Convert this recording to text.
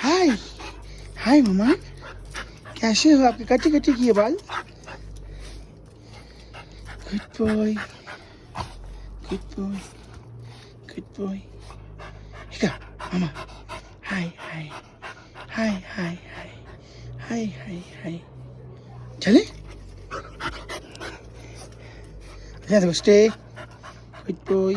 हाय हाय मम्मा, कैसे हो? आपके कटी कटी की है बाल? Good boy, good boy, good boy. ठीक है मामा, हाय हाय हाय हाय हाय हाय हाय हाय। चले अच्छा, स्टे, गुड बॉय।